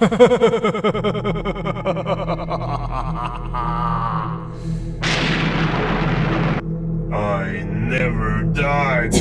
I never died.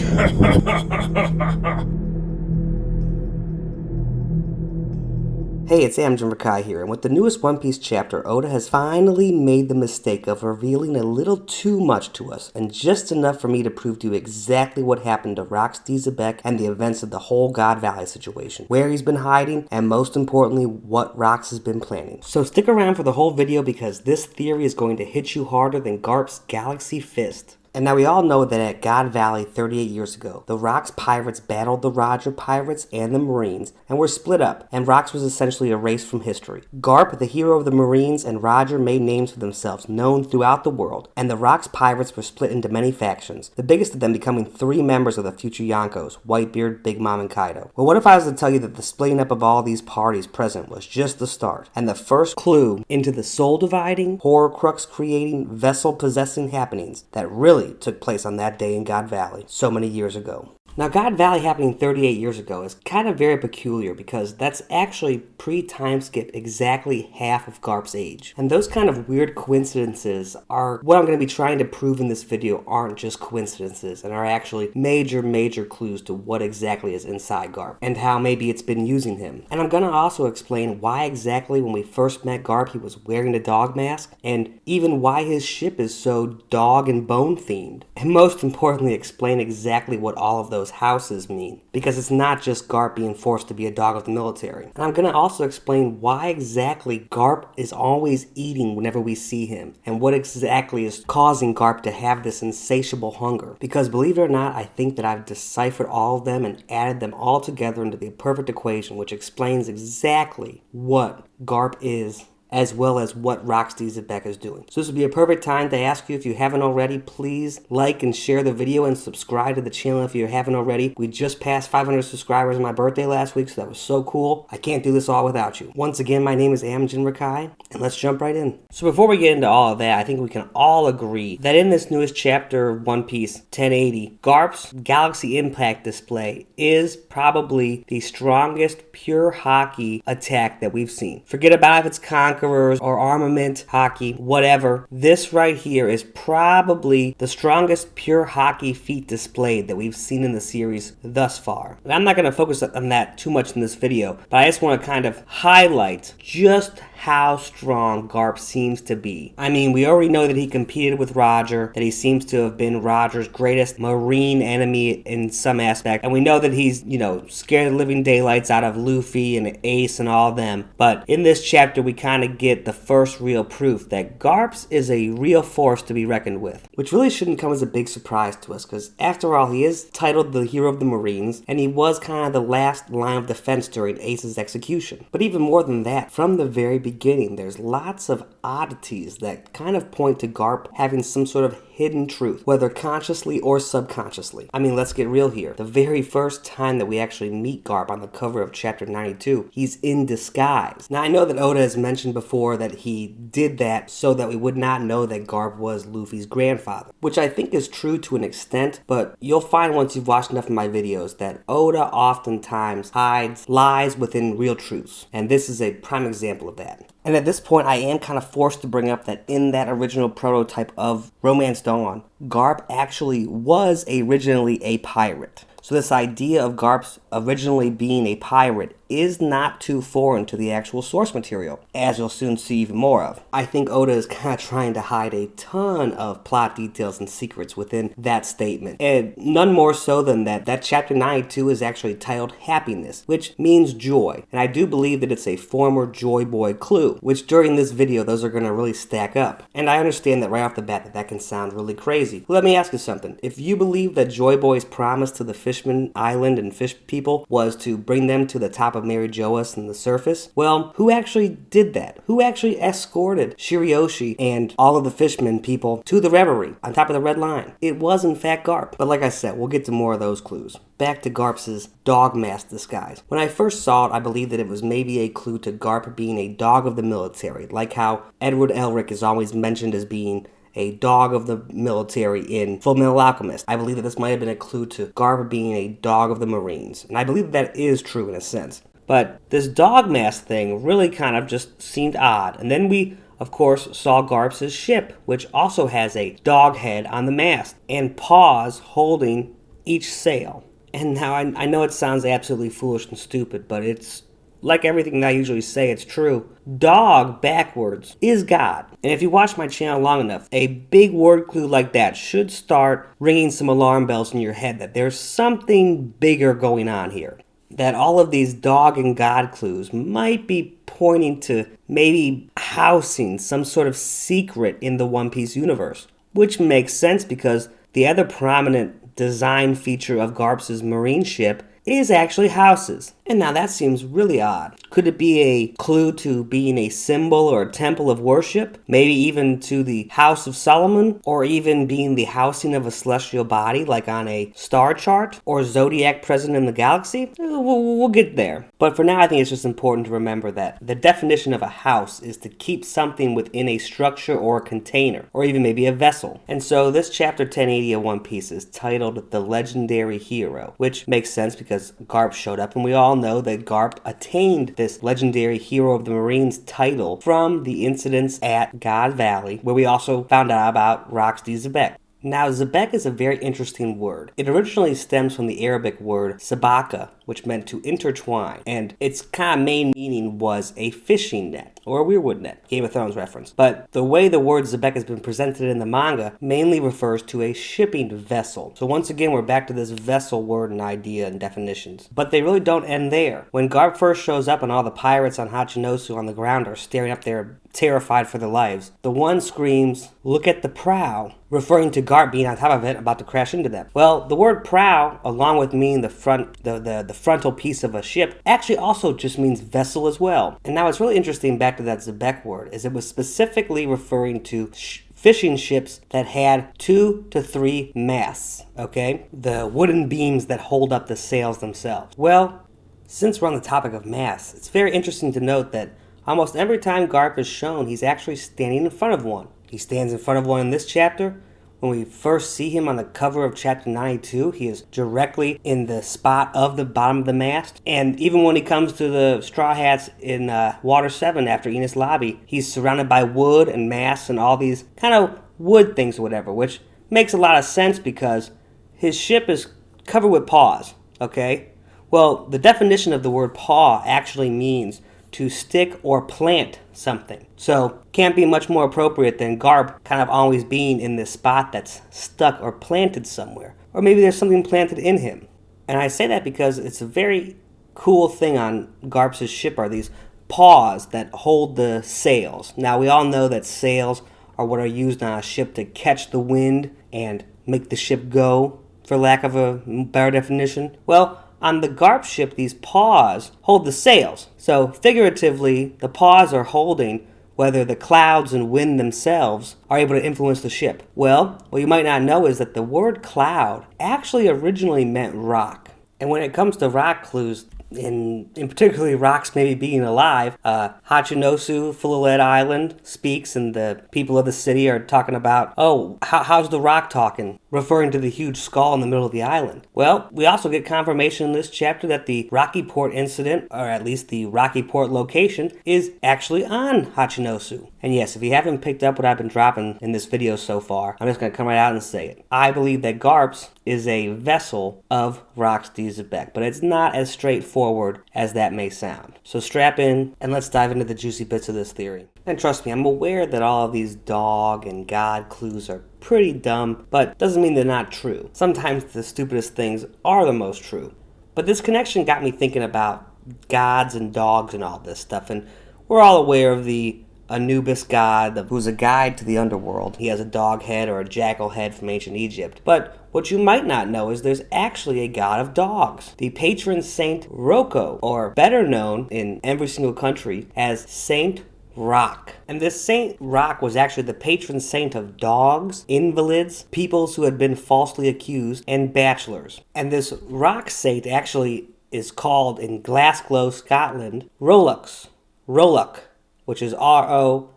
Hey, it's 𝙲𝚘𝚙𝚒𝚘𝚡 here, and with the newest One Piece chapter, Oda has finally made the mistake of revealing a little too much to us, and just enough for me to prove to you exactly what happened to Rocks 𝙲𝚘𝚙𝚅 and the events of the whole God Valley situation, where he's been hiding, and most importantly, what Rocks has been planning. So stick around for the whole video because this theory is going to hit you harder than Garp's Galaxy Fist. And now we all know that at God Valley 38 years ago, the Rocks pirates battled the Roger pirates and the Marines and were split up, and Rocks was essentially erased from history. Garp, the hero of the Marines, and Roger made names for themselves known throughout the world, and the Rocks pirates were split into many factions, the biggest of them becoming 3 members of the future Yonkos, Whitebeard, Big Mom, and Kaido. Well, what if I was to tell you that the splitting up of all these parties present was just the start, and the first clue into the soul-dividing, horcrux creating, vessel-possessing happenings that really took place on that day in God Valley so many years ago. Now, God Valley happening 38 years ago is kind of very peculiar because that's actually pre-time skip exactly half of Garp's age. And those kind of weird coincidences are what I'm going to be trying to prove in this video aren't just coincidences and are actually major clues to what exactly is inside Garp and how maybe it's been using him. And I'm going to also explain why exactly when we first met Garp he was wearing a dog mask and even why his ship is so dog and bone themed. And most importantly, explain exactly what all of those houses mean, because it's not just Garp being forced to be a dog of the military. And I'm going to also explain why exactly Garp is always eating whenever we see him, and what exactly is causing Garp to have this insatiable hunger. Because believe it or not, I think that I've deciphered all of them and added them all together into the perfect equation, which explains exactly what Garp is, as well as what Rocks 𝙲𝚘𝚙𝚅 is doing. So this would be a perfect time to ask you, if you haven't already, please like and share the video and subscribe to the channel if you haven't already. We just passed 500 subscribers on my birthday last week, so that was so cool. I can't do this all without you. Once again, my name is 𝙲𝚘𝚙𝚒𝚗𝚏, and let's jump right in. So before we get into all of that, I think we can all agree that in this newest chapter of One Piece 1080, Garp's Galaxy Impact display is probably the strongest pure haki attack that we've seen. Forget about if it's conquerors or armament haki, whatever. This right here is probably the strongest pure haki feat displayed that we've seen in the series thus far. And I'm not going to focus on that too much in this video, but I just want to kind of highlight just how strong Garp seems to be. I mean, we already know that he competed with Roger, that he seems to have been Roger's greatest marine enemy in some aspect, and we know that he's, scared the living daylights out of Luffy and Ace and all of them. But in this chapter, we kind of get the first real proof that Garps is a real force to be reckoned with, which really shouldn't come as a big surprise to us, because after all, he is titled the Hero of the Marines, and he was kind of the last line of defense during Ace's execution. But even more than that, from the very beginning, there's lots of oddities that kind of point to Garp having some sort of hidden truth, whether consciously or subconsciously. I mean, let's get real here. The very first time that we actually meet Garp on the cover of chapter 92, he's in disguise. Now, I know that Oda has mentioned before that he did that so that we would not know that Garp was Luffy's grandfather, which I think is true to an extent, but you'll find once you've watched enough of my videos that Oda oftentimes hides lies within real truths, and this is a prime example of that. And at this point, I am kind of forced to bring up that in that original prototype of Romance Dawn, Garp actually was originally a pirate. So this idea of Garp's originally being a pirate is not too foreign to the actual source material, as you'll soon see even more of. I think Oda is kind of trying to hide a ton of plot details and secrets within that statement, and none more so than that chapter 92 is actually titled Happiness, which means joy, and I do believe that it's a former Joyboy clue, which during this video those are going to really stack up. And I understand that right off the bat that can sound really crazy. Let me ask you something. If you believe that Joyboy's promise to the Fishman Island and fish people was to bring them to the top of Mary Joas and the surface, well, who actually did that? Who actually escorted Shirioshi and all of the fishermen people to the reverie on top of the red line? It was in fact Garp. But like I said, we'll get to more of those clues. Back to Garp's dog mask disguise. When I first saw it, I believed that it was maybe a clue to Garp being a dog of the military, like how Edward Elric is always mentioned as being a dog of the military in Fullmetal Alchemist. I believe that this might have been a clue to Garp being a dog of the Marines, and I believe that is true in a sense. But this dog mask thing really kind of just seemed odd. And then we, of course, saw Garps' ship, which also has a dog head on the mast and paws holding each sail. And now I know it sounds absolutely foolish and stupid, but it's like everything that I usually say, it's true. Dog backwards is God. And if you watch my channel long enough, a big word clue like that should start ringing some alarm bells in your head that there's something bigger going on here. That all of these dog and God clues might be pointing to maybe housing some sort of secret in the One Piece universe. Which makes sense because the other prominent design feature of Garps' marine ship is actually houses. And now that seems really odd. Could it be a clue to being a symbol or a temple of worship? Maybe even to the House of Solomon? Or even being the housing of a celestial body like on a star chart? Or zodiac present in the galaxy? We'll get there. But for now I think it's just important to remember that the definition of a house is to keep something within a structure or a container. Or even maybe a vessel. And so this chapter 1080 of One Piece is titled The Legendary Hero. Which makes sense because Garp showed up and we all know that Garp attained this legendary hero of the Marines title from the incidents at God Valley, where we also found out about Rocks 𝙲𝚘𝚙𝚅𝚑𝚝. Now, Xebec is a very interesting word. It originally stems from the Arabic word sabaka, which meant to intertwine, and its kind of main meaning was a fishing net, or a weirwood net, Game of Thrones reference. But the way the word Xebec has been presented in the manga mainly refers to a shipping vessel. So once again, we're back to this vessel word and idea and definitions. But they really don't end there. When Garp first shows up and all the pirates on 𝙲𝚘𝚙𝚎𝚛 on the ground are staring up there terrified for their lives, the one screams, "Look at the prow," referring to Garp being on top of it about to crash into them. Well, the word prow, along with meaning the frontal piece of a ship, actually also just means vessel as well. And now it's really interesting, back to that Xebec word, is it was specifically referring to fishing ships that had 2 to 3 masts, okay? The wooden beams that hold up the sails themselves. Well, since we're on the topic of masts, it's very interesting to note that almost every time Garp is shown, he's actually standing in front of one. He stands in front of one in this chapter. When we first see him on the cover of chapter 92, he is directly in the spot of the bottom of the mast. And even when he comes to the Straw Hats in Water 7 after Enies Lobby, he's surrounded by wood and masts and all these kind of wood things or whatever, which makes a lot of sense because his ship is covered with paws, okay? Well, the definition of the word paw actually means to stick or plant something. So, can't be much more appropriate than Garp kind of always being in this spot that's stuck or planted somewhere. Or maybe there's something planted in him. And I say that because it's a very cool thing on Garps' ship are these paws that hold the sails. Now, we all know that sails are what are used on a ship to catch the wind and make the ship go, for lack of a better definition. Well, on the Garp ship, these paws hold the sails. So, figuratively, the paws are holding whether the clouds and wind themselves are able to influence the ship. Well, what you might not know is that the word cloud actually originally meant rock. And when it comes to rock clues, in particularly rocks maybe being alive, 𝙲𝚘𝚙𝚎𝚛𝚒𝚙𝚡 Island speaks and the people of the city are talking about, oh, how's the rock talking? Referring to the huge skull in the middle of the island. Well, we also get confirmation in this chapter that the Rocky Port incident, or at least the Rocky Port location, is actually on 𝙲𝚘𝚙𝚎𝚛. And yes, if you haven't picked up what I've been dropping in this video so far, I'm just going to come right out and say it. I believe that Garps is a vessel of Rocks 𝙲𝚘𝚙𝚅𝚑𝚝, but it's not as straightforward as that may sound. So strap in and let's dive into the juicy bits of this theory. And trust me, I'm aware that all of these dog and God clues are pretty dumb, but doesn't mean they're not true. Sometimes the stupidest things are the most true. But this connection got me thinking about gods and dogs and all this stuff, and we're all aware of the Anubis god, who's a guide to the underworld. He has a dog head or a jackal head from ancient Egypt. But what you might not know is there's actually a god of dogs, the patron saint Rocco, or better known in every single country as Saint Rock. And this Saint Rock was actually the patron saint of dogs, invalids, peoples who had been falsely accused, and bachelors. And this rock saint actually is called in Glasgow, Scotland, Rolux, which is Rollox,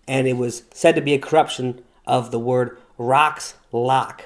and it was said to be a corruption of the word Rock's Lock.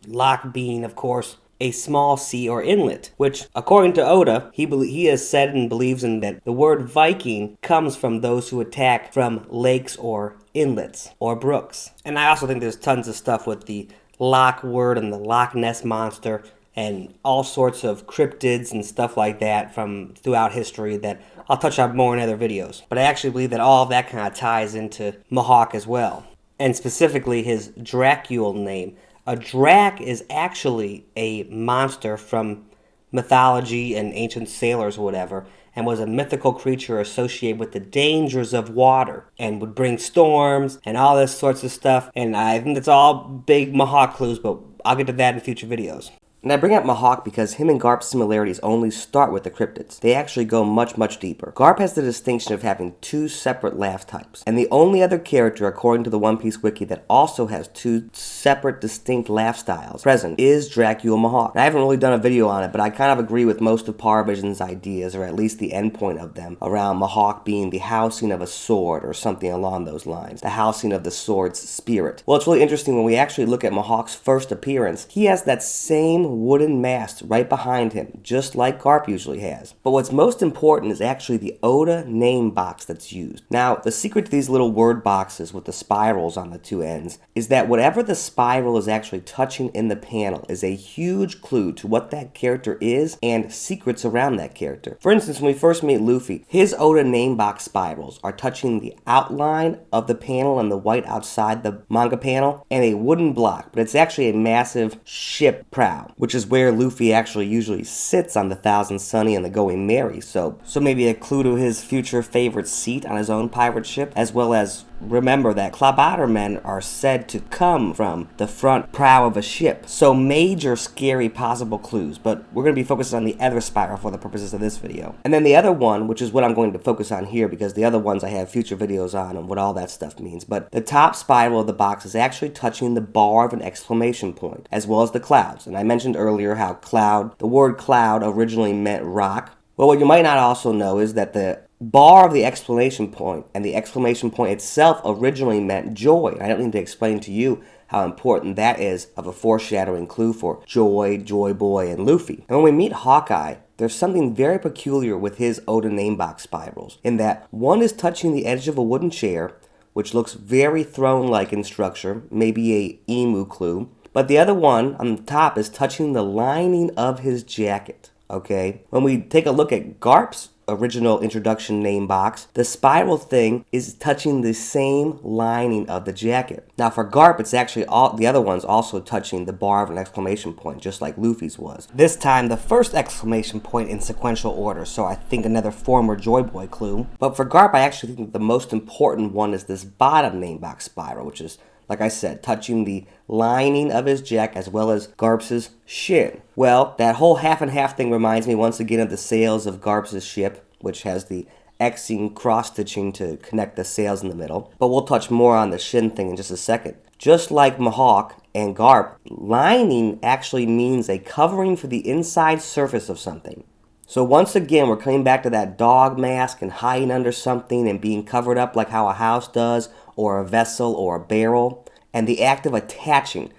Lock being, of course, a small sea or inlet, which, according to Oda, he has said and believes in that the word Viking comes from those who attack from lakes or inlets or brooks. And I also think there's tons of stuff with the Loch word and the Loch Ness monster and all sorts of cryptids and stuff like that from throughout history that I'll touch on more in other videos. But I actually believe that all of that kind of ties into Mihawk as well, and specifically his Dracule name. A drac is actually a monster from mythology and ancient sailors or whatever, and was a mythical creature associated with the dangers of water and would bring storms and all this sorts of stuff. And I think that's all big Mihawk clues, but I'll get to that in future videos. And I bring up Mihawk because him and Garp's similarities only start with the cryptids. They actually go much, much deeper. Garp has the distinction of having two separate laugh types. And the only other character, according to the One Piece wiki, that also has two separate distinct laugh styles present is Dracule Mihawk. And I haven't really done a video on it, but I kind of agree with most of Power Vision's ideas, or at least the endpoint of them, around Mihawk being the housing of a sword or something along those lines. The housing of the sword's spirit. Well, it's really interesting when we actually look at Mihawk's first appearance. He has that same wooden mast right behind him, just like Garp usually has. But what's most important is actually the Oda name box that's used. Now, the secret to these little word boxes with the spirals on the two ends is that whatever the spiral is actually touching in the panel is a huge clue to what that character is and secrets around that character. For instance, when we first meet Luffy, his Oda name box spirals are touching the outline of the panel and the white outside the manga panel and a wooden block, but it's actually a massive ship prow, which is where Luffy actually usually sits on the 𝙲𝚙𝚙𝚎 and the Going Merry. So maybe a clue to his future favorite seat on his own pirate ship, as well as remember that 𝚲𝚙𝚎 are said to come from the front prow of a ship. So major scary possible clues, but we're going to be focused on the other spiral for the purposes of this video. And then the other one, which is what I'm going to focus on here because the other ones I have future videos on and what all that stuff means. But the top spiral of the box is actually touching the bar of an exclamation point, as well as the clouds. And I mentioned earlier how cloud, the word cloud originally meant rock. Well, what you might not also know is that the bar of the exclamation point and the exclamation point itself originally meant joy. I don't need to explain to you how important that is of a foreshadowing clue for Joy, Joyboy, and Luffy. And when we meet Hawkeye, there's something very peculiar with his Oda name box spirals, in that one is touching the edge of a wooden chair, which looks very throne-like in structure, maybe a emu clue, but the other one on the top is touching the lining of his jacket. Okay? When we take a look at Garp's original introduction name box, the spiral thing is touching the same lining of the jacket. Now for Garp, it's actually all the other ones also touching the bar of an exclamation point, just like Luffy's was. This time the first exclamation point in sequential order, so I think another former Joyboy clue. But for Garp, I actually think the most important one is this bottom name box spiral, which is, like I said, touching the lining of his jacket as well as Garp's shin. Well, that whole half and half thing reminds me once again of the sails of Garp's ship, which has the Xing cross-stitching to connect the sails in the middle. But we'll touch more on the shin thing in just a second. Just like Mihawk and Garp, lining actually means a covering for the inside surface of something. So once again, we're coming back to that dog mask and hiding under something and being covered up like how a house does, or a vessel, or a barrel. And the act of attaching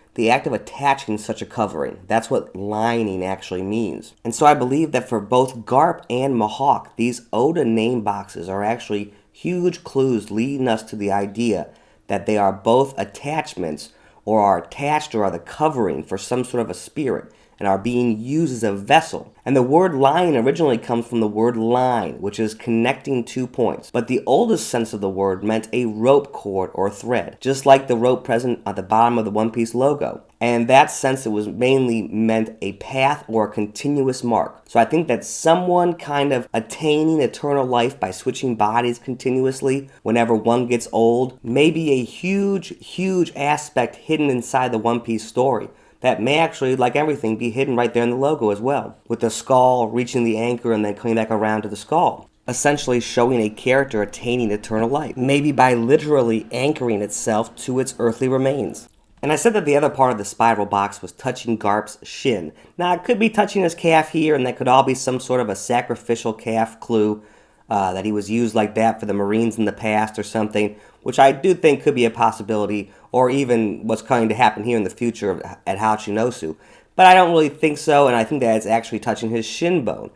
such a covering. That's what lining actually means. And so I believe that for both Garp and Mihawk, these Oda name boxes are actually huge clues leading us to the idea that they are both attachments, or are attached, or are the covering for some sort of a spirit, and are being used as a vessel. And the word line originally comes from the word line, which is connecting 2 points. But the oldest sense of the word meant a rope cord or thread, just like the rope present at the bottom of the One Piece logo. And in that sense, it was mainly meant a path or a continuous mark. So I think that someone kind of attaining eternal life by switching bodies continuously whenever one gets old may be a huge, huge aspect hidden inside the One Piece story that may actually, like everything, be hidden right there in the logo as well, with the skull reaching the anchor and then coming back around to the skull, essentially showing a character attaining eternal life, maybe by literally anchoring itself to its earthly remains. And I said that the other part of the spiral box was touching Garp's shin. Now, it could be touching his calf here, and that could all be some sort of a sacrificial calf clue, that he was used like that for the Marines in the past or something, which I do think could be a possibility, or even what's going to happen here in the future at 𝙲𝚙𝚎𝚛. but I don't really think so, and I think that it's actually touching his shin bone.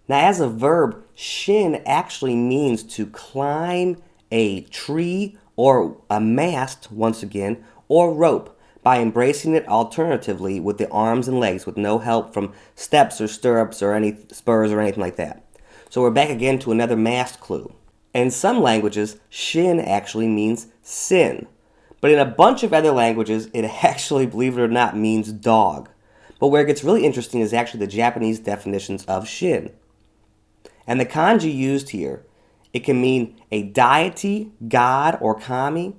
Now, as a verb, shin actually means to climb a tree or a mast, once again, or rope, by embracing it alternatively with the arms and legs with no help from steps or stirrups or any spurs or anything like that. So we're back again to another mast clue. In some languages, shin actually means sin. But in a bunch of other languages, it actually, believe it or not, means dog. But where it gets really interesting is actually the Japanese definitions of shin. And the kanji used here, it can mean a deity, god, or kami.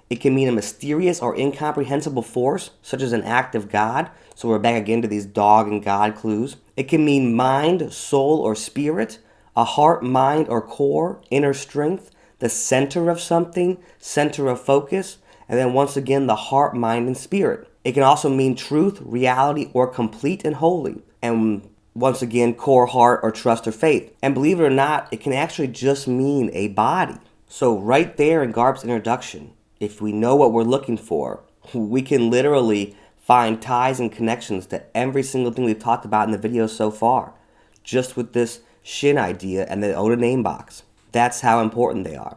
It can mean a mysterious or incomprehensible force, such as an act of God. So we're back again to these dog and God clues. It can mean mind, soul, or spirit, a heart, mind, or core, inner strength, the center of something, center of focus, and then once again, the heart, mind, and spirit. It can also mean truth, reality, or complete and holy. And once again, core, heart, or trust or faith. And believe it or not, it can actually just mean a body. So right there in Garp's introduction, if we know what we're looking for, we can literally find ties and connections to every single thing we've talked about in the video so far, just with this shin idea and the Oda name box. That's how important they are.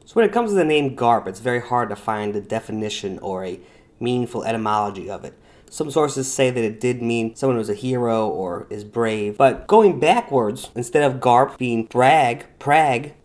So when it comes to the name Garp, it's very hard to find a definition or a meaningful etymology of it. Some sources say that it did mean someone who's a hero or is brave, but going backwards, instead of Garp being Prague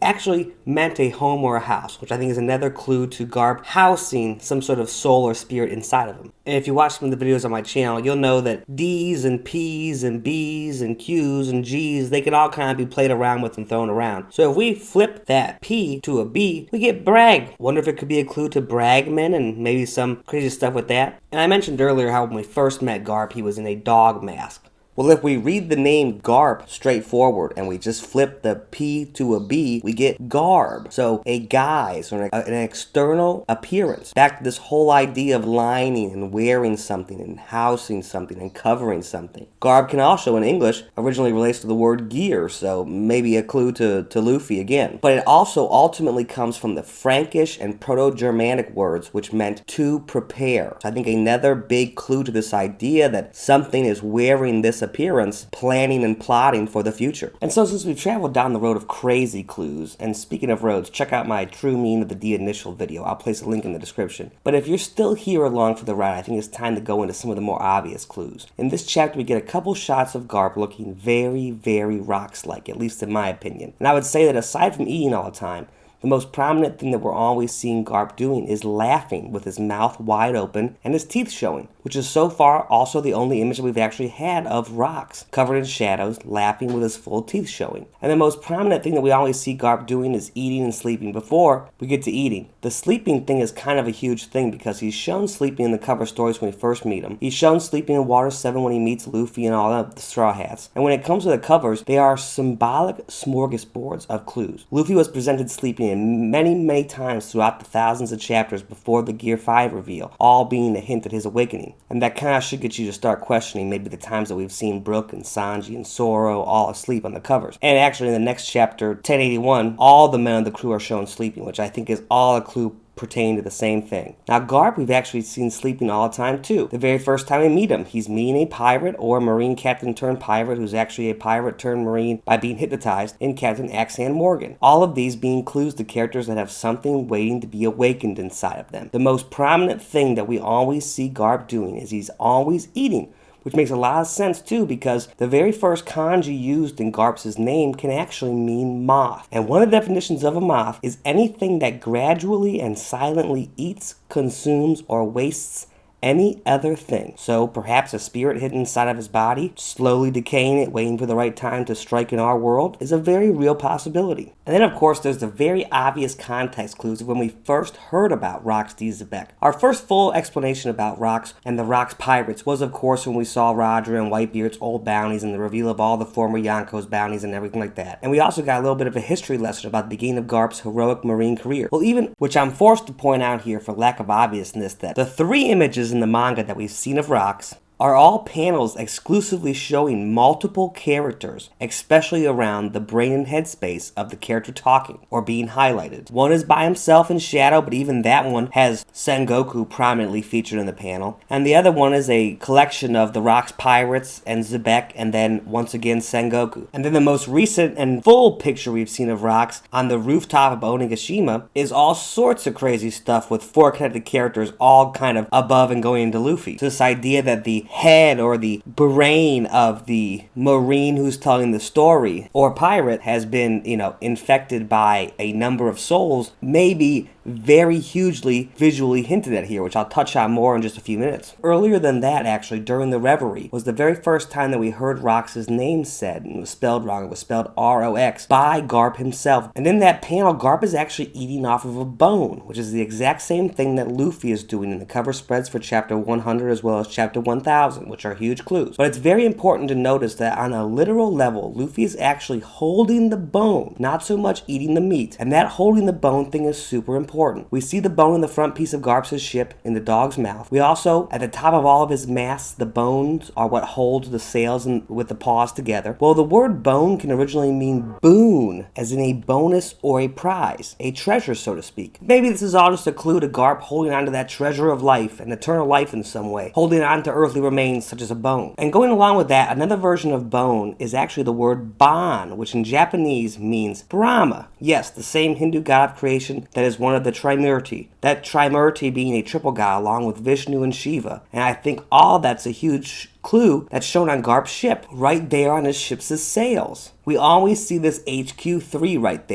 actually meant a home or a house, which I think is another clue to Garp housing some sort of soul or spirit inside of him. And if you watch some of the videos on my channel, you'll know that D's and P's and B's and Q's and G's, they can all kind of be played around with and thrown around. So if we flip that P to a B, we get brag. Wonder if it could be a clue to bragman and maybe some crazy stuff with that. And I mentioned earlier how when we first met Garp, he was in a dog mask. Well, if we read the name Garp straightforward and we just flip the P to a B, we get garb. So a guise or an external appearance. Back to this whole idea of lining and wearing something and housing something and covering something. Garb can also, in English, originally relates to the word gear, so maybe a clue to Luffy again. But it also ultimately comes from the Frankish and Proto-Germanic words, which meant to prepare. So I think another big clue to this idea that something is wearing this appearance, planning and plotting for the future. And so since we've traveled down the road of crazy clues, and speaking of roads, check out my true meaning of the D initial video. I'll place a link in the description. But if you're still here along for the ride, I think it's time to go into some of the more obvious clues. In this chapter, we get a couple shots of Garp looking very, very Rocks-like, at least in my opinion. And I would say that aside from eating all the time, the most prominent thing that we're always seeing Garp doing is laughing with his mouth wide open and his teeth showing, which is so far also the only image that we've actually had of Rocks, covered in shadows, laughing with his full teeth showing. And the most prominent thing that we always see Garp doing is eating and sleeping before we get to eating. The sleeping thing is kind of a huge thing because he's shown sleeping in the cover stories when we first meet him. He's shown sleeping in Water 7 when he meets Luffy and all the Straw Hats. And when it comes to the covers, they are symbolic smorgasbords of clues. Luffy was presented sleeping many times throughout the thousands of chapters before the Gear 5 reveal, all being a hint at his awakening. And that kind of should get you to start questioning maybe the times that we've seen Brook and Sanji and Zoro all asleep on the covers. And actually in the next chapter, 1081, all the men of the crew are shown sleeping, which I think is all a clue pertain to the same thing. Now Garp we've actually seen sleeping all the time too. The very first time we meet him, he's meeting a pirate or a marine captain turned pirate who's actually a pirate turned marine by being hypnotized in Captain Axan Morgan. All of these being clues to characters that have something waiting to be awakened inside of them. The most prominent thing that we always see Garp doing is he's always eating, which makes a lot of sense too because the very first kanji used in Garp's name can actually mean moth. And one of the definitions of a moth is anything that gradually and silently eats, consumes, or wastes any other thing. So perhaps a spirit hidden inside of his body, slowly decaying it, waiting for the right time to strike in our world, is a very real possibility. And then of course there's the very obvious context clues of when we first heard about Rocks 𝙲𝚘𝚎𝚑𝚝. Our first full explanation about Rocks and the Rocks pirates was of course when we saw Roger and Whitebeard's old bounties and the reveal of all the former Yonko's bounties and everything like that. And we also got a little bit of a history lesson about the beginning of Garp's heroic marine career. Well, even, which I'm forced to point out here for lack of obviousness, that the three images in the manga that we've seen of Rocks are all panels exclusively showing multiple characters, especially around the brain and headspace of the character talking or being highlighted. One is by himself in shadow, but even that one has Sengoku prominently featured in the panel, and the other one is a collection of the Rocks pirates and Xebec, and then once again Sengoku. And then the most recent and full picture we've seen of Rocks on the rooftop of Onigashima is all sorts of crazy stuff with 4 connected characters all kind of above and going into Luffy. So this idea that the head or the brain of the marine who's telling the story or pirate has been, infected by a number of souls may be very hugely visually hinted at here, which I'll touch on more in just a few minutes. Earlier than that, actually, during the reverie, was the very first time that we heard Rox' name said, and it was spelled wrong. It was spelled R-O-X, by Garp himself. And in that panel, Garp is actually eating off of a bone, which is the exact same thing that Luffy is doing in the cover spreads for chapter 100 as well as chapter 1000, which are huge clues. But it's very important to notice that on a literal level, Luffy is actually holding the bone, not so much eating the meat. And that holding the bone thing is super important. We see the bone in the front piece of Garps' ship in the dog's mouth. We also, at the top of all of his masts, the bones are what holds the sails with the paws together. Well, the word bone can originally mean boon, as in a bonus or a prize, a treasure, so to speak. Maybe this is all just a clue to Garp holding on to that treasure of life, an eternal life in some way, holding on to earthly remains such as a bone. And going along with that, another version of bone is actually the word Ban, which in Japanese means Brahma. Yes, the same Hindu god of creation that is one of the Trimurti. That Trimurti being a triple god along with Vishnu and Shiva. And I think all that's a huge clue that's shown on Garp's ship, right there on his ship's sails. We always see this HQ3 right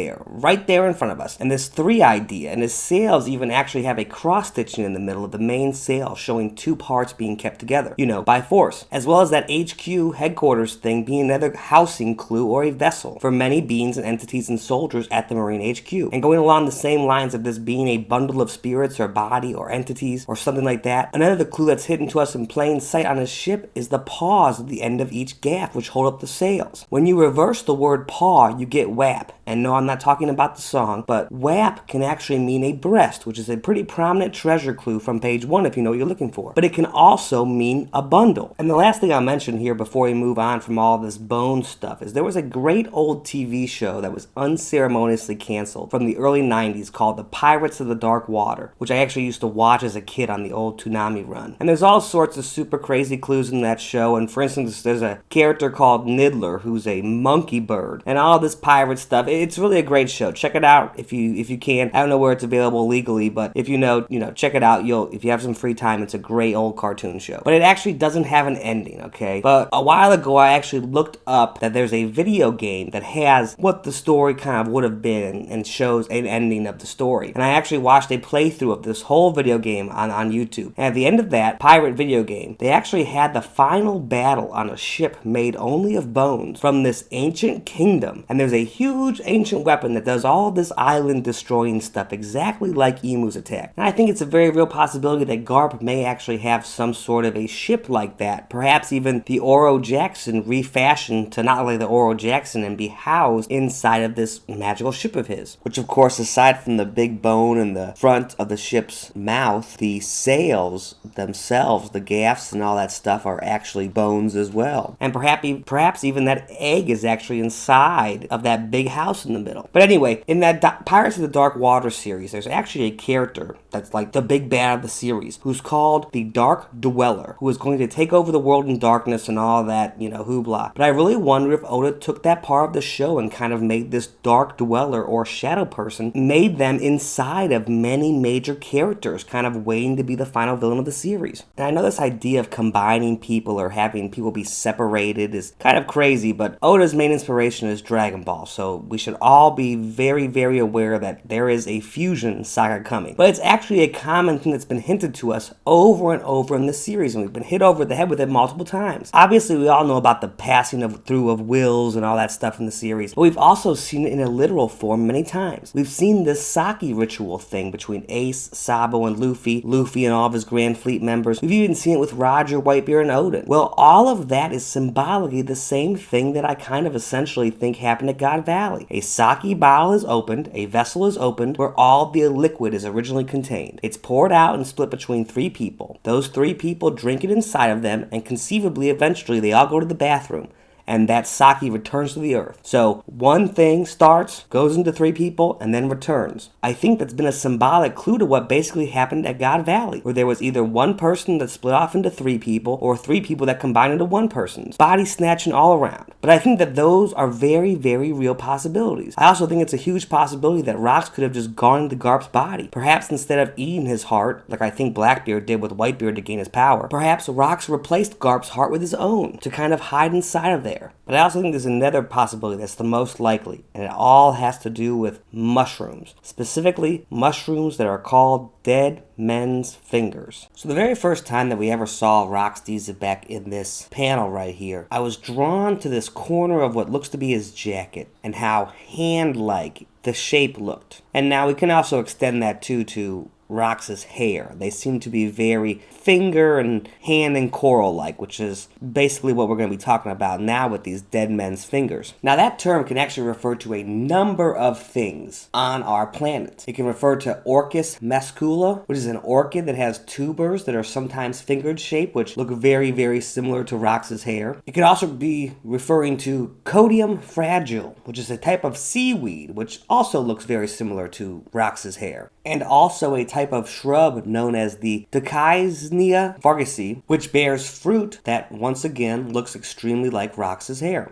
there in front of us. And this 3 idea, and his sails even actually have a cross stitching in the middle of the main sail showing 2 parts being kept together, by force. As well as that HQ headquarters thing being another housing clue or a vessel for many beings and entities and soldiers at the Marine HQ. And going along the same lines of this being a bundle of spirits or body or entities or something like that, another clue that's hidden to us in plain sight on his ship is the paws at the end of each gaff which hold up the sails. When you reverse the word paw, you get wap. And no, I'm not talking about the song, but wap can actually mean a breast, which is a pretty prominent treasure clue from page 1 if you know what you're looking for. But it can also mean a bundle. And the last thing I'll mention here before we move on from all this bone stuff is there was a great old TV show that was unceremoniously canceled from the early 90s called The Pirates of the Dark Water, which I actually used to watch as a kid on the old Toonami run. And there's all sorts of super crazy clues in that show, and for instance, there's a character called Niddler who's a monkey bird, and all this pirate stuff. It's really a great show. Check it out if you can. I don't know where it's available legally, but if you know, check it out. If you have some free time, it's a great old cartoon show. But it actually doesn't have an ending, okay? But a while ago, I actually looked up that there's a video game that has what the story kind of would have been and shows an ending of the story. And I actually watched a playthrough of this whole video game on YouTube. And at the end of that pirate video game, they actually had the final battle on a ship made only of bones from this ancient kingdom. And there's a huge ancient weapon that does all this island destroying stuff exactly like Emu's attack. And I think it's a very real possibility that Garp may actually have some sort of a ship like that. Perhaps even the Oro Jackson refashioned to not like the Oro Jackson and be housed inside of this magical ship of his. Which of course, aside from the big bone in the front of the ship's mouth, the sails themselves, the gaffs and all that stuff are actually bones as well. And perhaps even that egg is actually inside of that big house in the middle. But anyway, in that Pirates of the Dark Water series, there's actually a character that's like the big bad of the series who's called the Dark Dweller, who is going to take over the world in darkness and all that, hoopla. But I really wonder if Oda took that part of the show and kind of made this Dark Dweller or shadow person, made them inside of many major characters, kind of waiting to be the final villain of the series. And I know this idea of combining people or having people be separated is kind of crazy, but Oda's main inspiration is Dragon Ball, so we should all be very, very aware that there is a fusion saga coming. But it's actually a common thing that's been hinted to us over and over in the series, and we've been hit over the head with it multiple times. Obviously, we all know about the passing through of wills and all that stuff in the series, but we've also seen it in a literal form many times. We've seen this sake ritual thing between Ace, Sabo, and Luffy and all of his Grand Fleet members. We've even seen it with Roger, Whitebeard, and Odin. Well, all of that is symbolically the same thing that I kind of essentially think happened at God Valley. A sake bottle is opened, a vessel is opened, where all the liquid is originally contained. It's poured out and split between 3 people. Those 3 people drink it inside of them, and conceivably, eventually, they all go to the bathroom, and that sake returns to the earth. So one thing starts, goes into 3 people, and then returns. I think that's been a symbolic clue to what basically happened at God Valley, where there was either one person that split off into 3 people, or 3 people that combined into one person's. Body snatching all around. But I think that those are very, very real possibilities. I also think it's a huge possibility that Rocks could have just gone into Garp's body. Perhaps instead of eating his heart, like I think Blackbeard did with Whitebeard to gain his power, perhaps Rocks replaced Garp's heart with his own, to kind of hide inside of there. But I also think there's another possibility that's the most likely, and it all has to do with mushrooms. Specifically, mushrooms that are called dead men's fingers. So the very first time that we ever saw Rocks 𝙲𝚙𝚅𝚑𝚝 in this panel right here, I was drawn to this corner of what looks to be his jacket, and how hand-like the shape looked. And now we can also extend that too to Rocks' hair. They seem to be very finger and hand and coral-like, which is basically what we're going to be talking about now with these dead men's fingers. Now that term can actually refer to a number of things on our planet. It can refer to Orchis muscula, which is an orchid that has tubers that are sometimes fingered shaped, which look very, very similar to Rocks' hair. It could also be referring to Codium fragile, which is a type of seaweed, which also looks very similar to Rocks' hair. And also a type of shrub known as the 𝙲𝚘𝚙𝚎𝚛, which bears fruit that, once again, looks extremely like Rocks' hair.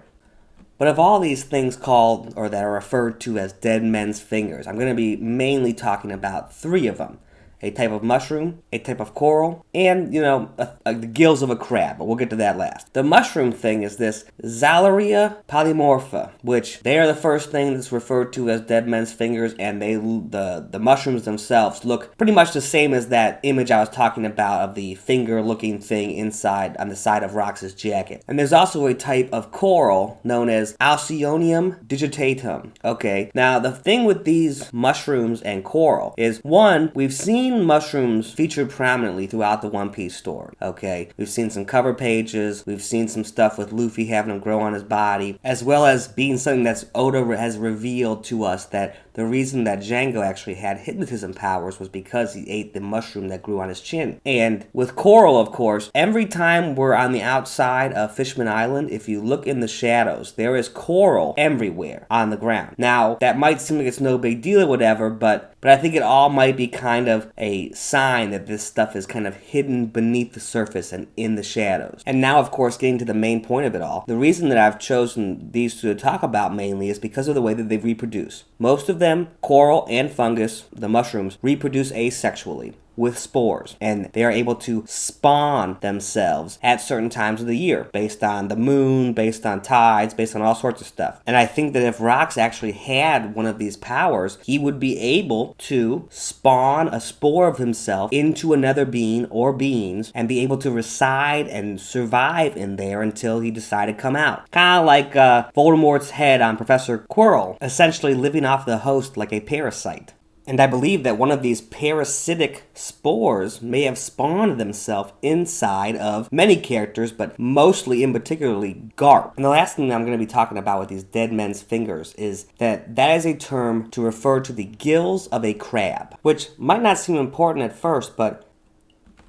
But of all these things called, or that are referred to as dead men's fingers, I'm going to be mainly talking about 3 of them. A type of mushroom, a type of coral, and, the gills of a crab, but we'll get to that last. The mushroom thing is this 𝙲𝚘𝚙𝚎𝚪 polymorpha, which they are the first thing that's referred to as dead men's fingers, and the mushrooms themselves look pretty much the same as that image I was talking about of the finger-looking thing inside, on the side of Rocks' jacket. And there's also a type of coral known as Alcyonium digitatum. Okay, now the thing with these mushrooms and coral is, one, we've seen mushrooms featured prominently throughout the One Piece story, okay? We've seen some cover pages, we've seen some stuff with Luffy having them grow on his body, as well as being something that's Oda has revealed to us that the reason that Django actually had hypnotism powers was because he ate the mushroom that grew on his chin. And with coral, of course, every time we're on the outside of Fishman Island, if you look in the shadows, there is coral everywhere on the ground. Now, that might seem like it's no big deal or whatever, but I think it all might be kind of a sign that this stuff is kind of hidden beneath the surface and in the shadows. And now, of course, getting to the main point of it all, the reason that I've chosen these two to talk about mainly is because of the way that they reproduce. Most of them, coral and fungus, the mushrooms, reproduce asexually with spores, and they are able to spawn themselves at certain times of the year based on the moon, based on tides, based on all sorts of stuff. And I think that if Rocks actually had one of these powers, he would be able to spawn a spore of himself into another being or beings and be able to reside and survive in there until he decided to come out. Kind of like Voldemort's head on Professor Quirrell, essentially living off the host like a parasite. And I believe that one of these parasitic spores may have spawned themselves inside of many characters, but mostly in particularly Garp. And the last thing I'm going to be talking about with these dead men's fingers is that is a term to refer to the gills of a crab, which might not seem important at first, but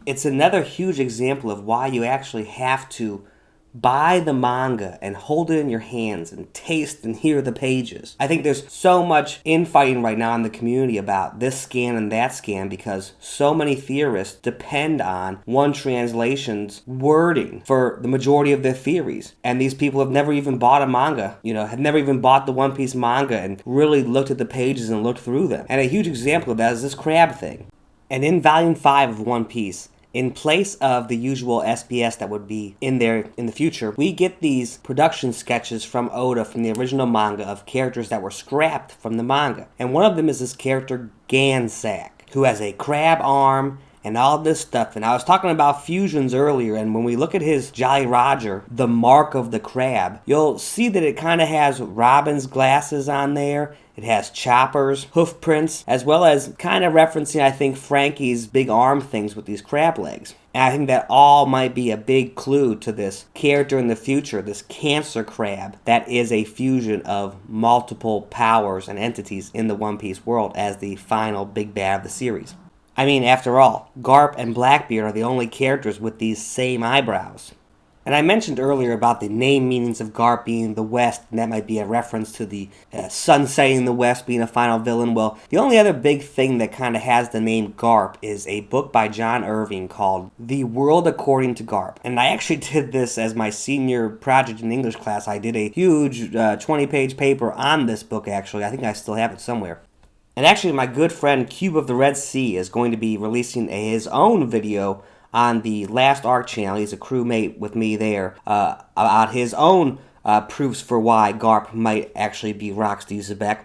it's another huge example of why you actually have to buy the manga and hold it in your hands and taste and hear the pages. I think there's so much infighting right now in the community about this scan and that scan because so many theorists depend on one translation's wording for the majority of their theories. And these people have never even bought a manga, have never even bought the One Piece manga and really looked at the pages and looked through them. And a huge example of that is this crab thing. And in Volume 5 of One Piece, in place of the usual SBS that would be in there in the future, we get these production sketches from Oda from the original manga of characters that were scrapped from the manga. And one of them is this character, Gansack, who has a crab arm and all this stuff. And I was talking about fusions earlier, and when we look at his Jolly Roger, the mark of the crab, you'll see that it kind of has Robin's glasses on there. It has Chopper's hoof prints, as well as kind of referencing, I think, Frankie's big arm things with these crab legs. And I think that all might be a big clue to this character in the future, this cancer crab that is a fusion of multiple powers and entities in the One Piece world as the final big bad of the series. I mean, after all, Garp and Blackbeard are the only characters with these same eyebrows. And I mentioned earlier about the name meanings of Garp being the West, and that might be a reference to the sun setting in the West being a final villain. Well, the only other big thing that kind of has the name Garp is a book by John Irving called The World According to Garp. And I actually did this as my senior project in English class. I did a huge 20-page paper on this book, actually. I think I still have it somewhere. And actually, my good friend Cube of the Red Sea is going to be releasing his own video on the Last Arc channel. He's a crewmate with me there, about his own proofs for why Garp might actually be Rocks 𝙲𝚘𝚙𝚢𝚛.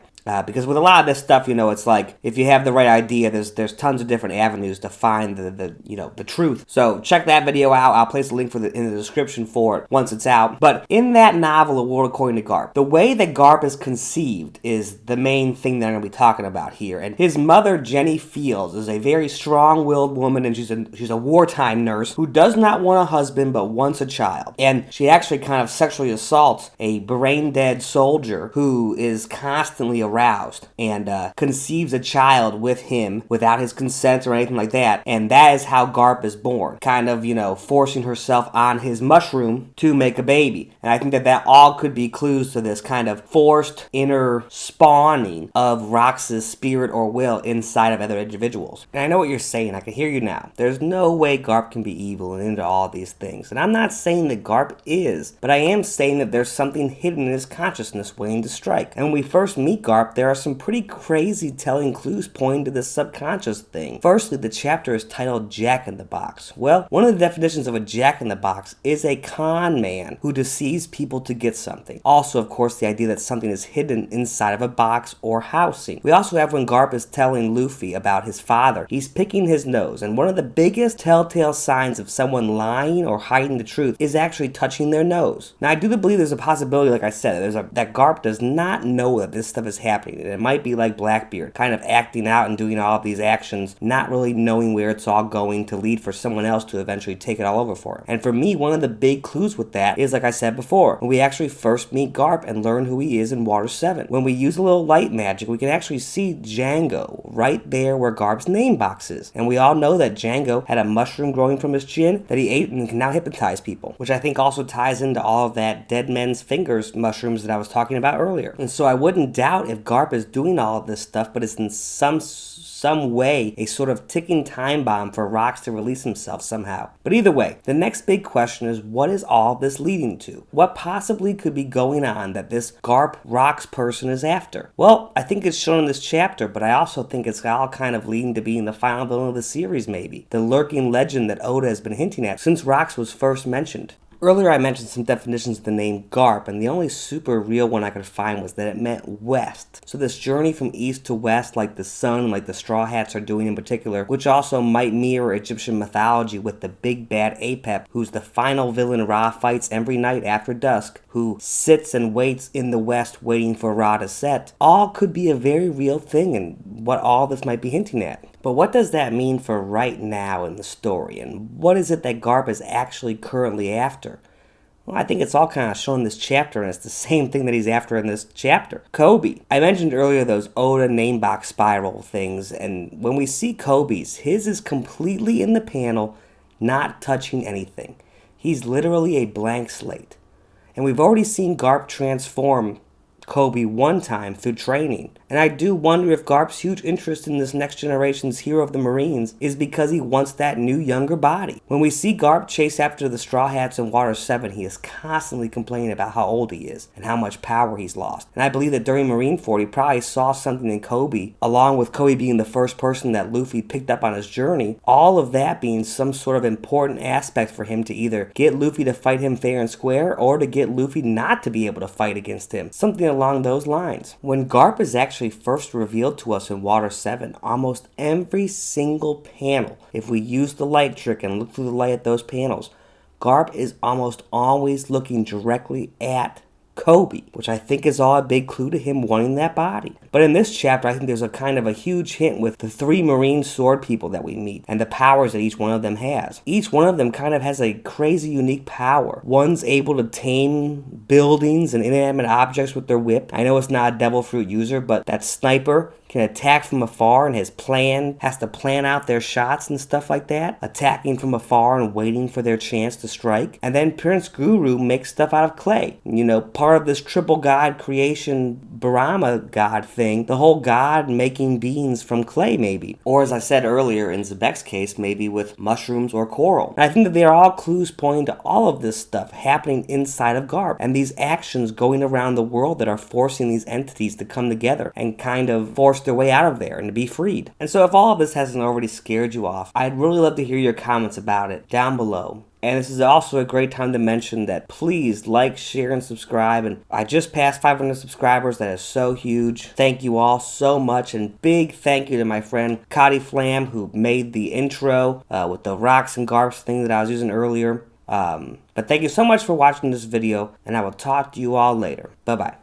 Because with a lot of this stuff, you know, it's like, if you have the right idea, there's tons of different avenues to find the truth. So check that video out. I'll place a link in the description for it once it's out. But in that novel, The World According to Garp, the way that Garp is conceived is the main thing that I'm going to be talking about here. And his mother, Jenny Fields, is a very strong-willed woman, and she's a wartime nurse who does not want a husband but wants a child. And she actually kind of sexually assaults a brain-dead soldier who is constantly aroused and conceives a child with him without his consent or anything like that. And that is how Garp is born, kind of, you know, forcing herself on his mushroom to make a baby. And I think that all could be clues to this kind of forced inner spawning of Rox's spirit or will inside of other individuals. And I know what you're saying. I can hear you now. There's no way Garp can be evil and into all these things. And I'm not saying that Garp is, but I am saying that there's something hidden in his consciousness waiting to strike. And when we first meet Garp, there are some pretty crazy telling clues pointing to this subconscious thing. Firstly, the chapter is titled Jack in the Box. Well, one of the definitions of a Jack in the Box is a con man who deceives people to get something. Also, of course, the idea that something is hidden inside of a box or housing. We also have when Garp is telling Luffy about his father. He's picking his nose, and one of the biggest telltale signs of someone lying or hiding the truth is actually touching their nose. Now, I do believe there's a possibility, like I said, that Garp does not know that this stuff is happening. And it might be like Blackbeard, kind of acting out and doing all of these actions, not really knowing where it's all going to lead for someone else to eventually take it all over for him. And for me, one of the big clues with that is, like I said before, when we actually first meet Garp and learn who he is in Water 7. When we use a little light magic, we can actually see Django right there where Garp's name box is. And we all know that Django had a mushroom growing from his chin that he ate and can now hypnotize people, which I think also ties into all of that dead men's fingers mushrooms that I was talking about earlier. And so I wouldn't doubt if Garp is doing all of this stuff, but it's in some way a sort of ticking time bomb for Rocks to release himself somehow. But either way, the next big question is, what is all this leading to? What possibly could be going on that this Garp Rocks person is after? Well, I think it's shown in this chapter, but I also think it's all kind of leading to being the final villain of the series, maybe. The lurking legend that Oda has been hinting at since Rocks was first mentioned. Earlier I mentioned some definitions of the name Garp, and the only super real one I could find was that it meant west. So this journey from east to west, like the sun, like the Straw Hats are doing in particular, which also might mirror Egyptian mythology with the big bad Apep, who's the final villain Ra fights every night after dusk, who sits and waits in the west waiting for Ra to set, all could be a very real thing and what all this might be hinting at. But what does that mean for right now in the story, and what is it that Garp is actually currently after? Well, I think it's all kind of shown in this chapter, and it's the same thing that he's after in this chapter. KOBY. I mentioned earlier those Oda name box spiral things, and when we see KOBY's, his is completely in the panel, not touching anything. He's literally a blank slate. And we've already seen Garp transform KOBY one time through training. And I do wonder if Garp's huge interest in this next generation's hero of the Marines is because he wants that new younger body. When we see Garp chase after the Straw Hats in Water 7, he is constantly complaining about how old he is and how much power he's lost. And I believe that during Marineford, he probably saw something in KOBY, along with KOBY being the first person that Luffy picked up on his journey, all of that being some sort of important aspect for him to either get Luffy to fight him fair and square, or to get Luffy not to be able to fight against him. Something along those lines. When Garp is actually first revealed to us in Water 7, almost every single panel, if we use the light trick and look through the light at those panels, Garp is almost always looking directly at KOBY, which I think is all a big clue to him wanting that body. But in this chapter, I think there's a kind of a huge hint with the 3 Marine sword people that we meet and the powers that each one of them has. Each one of them kind of has a crazy unique power. One's able to tame buildings and inanimate objects with their whip. I know it's not a devil fruit user, but that sniper can attack from afar and has to plan out their shots and stuff like that, attacking from afar and waiting for their chance to strike. And then Prince Guru makes stuff out of clay. You know, part of this triple god creation Brahma god thing, the whole god making beings from clay maybe. Or as I said earlier in Xebec's case, maybe with mushrooms or coral. And I think that they are all clues pointing to all of this stuff happening inside of Garp and these actions going around the world that are forcing these entities to come together and kind of force their way out of there and to be freed. And so if all of this hasn't already scared you off, I'd really love to hear your comments about it down below. And this is also a great time to mention that please like, share, and subscribe. And I just passed 500 subscribers. That is so huge. Thank you all so much. And big thank you to my friend 𝙲𝚙𝚙𝚅𝚡 who made the intro with the rocks and Garbs thing that I was using earlier. But thank you so much for watching this video, and I will talk to you all later. Bye-bye.